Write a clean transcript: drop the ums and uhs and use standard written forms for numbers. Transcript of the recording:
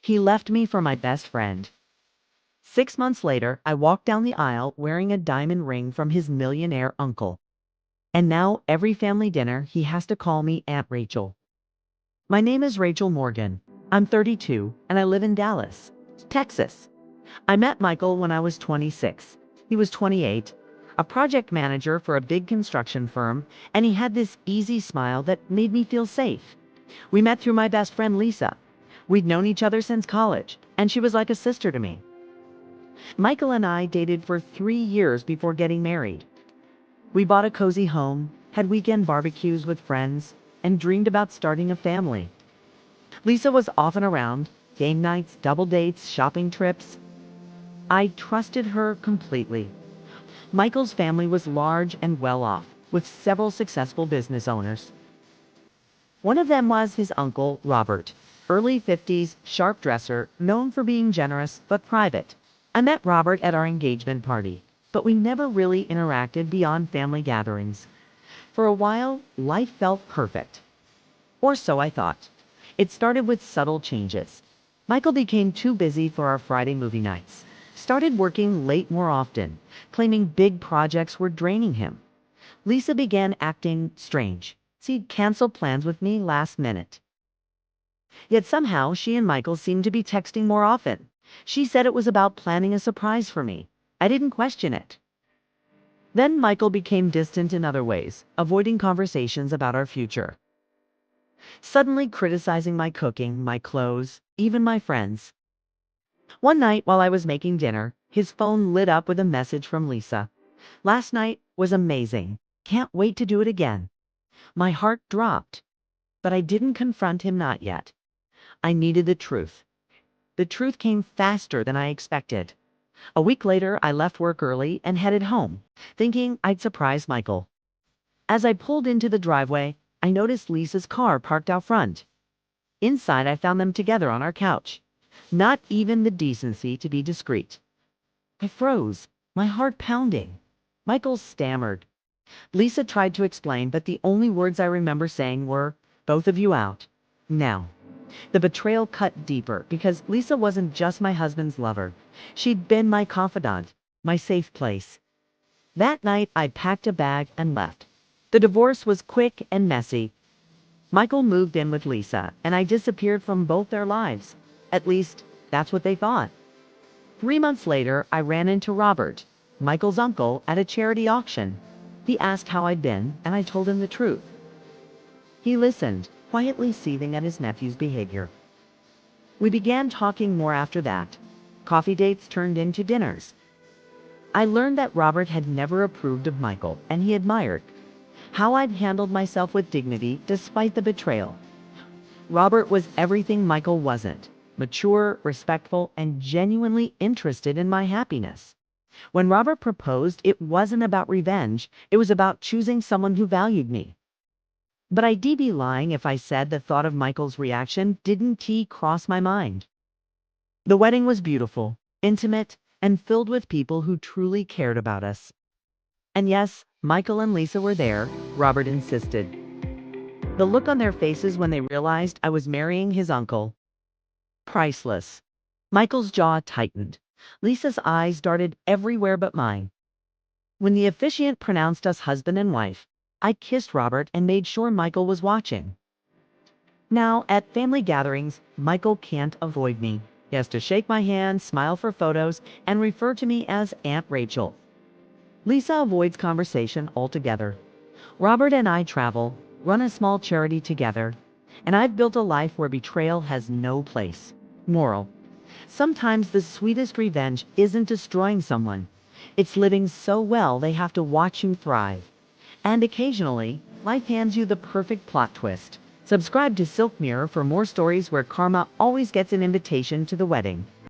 He left me for my best friend. 6 months later, I walked down the aisle wearing a diamond ring from his millionaire uncle. And now, every family dinner, he has to call me Aunt Rachel. My name is Rachel Morgan. I'm 32, and I live in Dallas, Texas. I met Michael when I was 26. He was 28, a project manager for a big construction firm, and he had this easy smile that made me feel safe. We met through my best friend Lisa. We'd known each other since college, and she was like a sister to me. Michael and I dated for 3 years before getting married. We bought a cozy home, had weekend barbecues with friends, and dreamed about starting a family. Lisa was often around, game nights, double dates, shopping trips. I trusted her completely. Michael's family was large and well off, with several successful business owners. One of them was his uncle, Robert, early 50s, sharp dresser, known for being generous but private. I met Robert at our engagement party, but we never really interacted beyond family gatherings. For a while, life felt perfect. Or so I thought. It started with subtle changes. Michael became too busy for our Friday movie nights, started working late more often, claiming big projects were draining him. Lisa began acting strange. She'd cancel plans with me last minute. Yet somehow she and Michael seemed to be texting more often. She said it was about planning a surprise for me. I didn't question it. Then Michael became distant in other ways, avoiding conversations about our future. Suddenly criticizing my cooking, my clothes, even my friends. One night while I was making dinner, his phone lit up with a message from Lisa. "Last night was amazing. Can't wait to do it again." My heart dropped, but I didn't confront him, not yet. I needed the truth. The truth came faster than I expected. A week later, I left work early and headed home, thinking I'd surprise Michael. As I pulled into the driveway, I noticed Lisa's car parked out front. Inside, I found them together on our couch. Not even the decency to be discreet. I froze, my heart pounding. Michael stammered. Lisa tried to explain, but the only words I remember saying were, "Both of you out. Now." The betrayal cut deeper because Lisa wasn't just my husband's lover. She'd been my confidant, my safe place. That night, I packed a bag and left. The divorce was quick and messy. Michael moved in with Lisa, and I disappeared from both their lives. At least, that's what they thought. 3 months later, I ran into Robert, Michael's uncle, at a charity auction. He asked how I'd been, and I told him the truth. He listened, quietly seething at his nephew's behavior. We began talking more after that. Coffee dates turned into dinners. I learned that Robert had never approved of Michael, and he admired how I'd handled myself with dignity despite the betrayal. Robert was everything Michael wasn't: mature, respectful, and genuinely interested in my happiness. When Robert proposed, it wasn't about revenge, it was about choosing someone who valued me. But I'd be lying if I said the thought of Michael's reaction didn't cross my mind. The wedding was beautiful, intimate, and filled with people who truly cared about us. And yes, Michael and Lisa were there, Robert insisted. The look on their faces when they realized I was marrying his uncle. Priceless. Michael's jaw tightened. Lisa's eyes darted everywhere but mine. When the officiant pronounced us husband and wife, I kissed Robert and made sure Michael was watching. Now, at family gatherings, Michael can't avoid me. He has to shake my hand, smile for photos, and refer to me as Aunt Rachel. Lisa avoids conversation altogether. Robert and I travel, run a small charity together, and I've built a life where betrayal has no place. Moral: sometimes the sweetest revenge isn't destroying someone. It's living so well they have to watch you thrive. And occasionally, life hands you the perfect plot twist. Subscribe to SilkMirror for more stories where karma always gets an invitation to the wedding.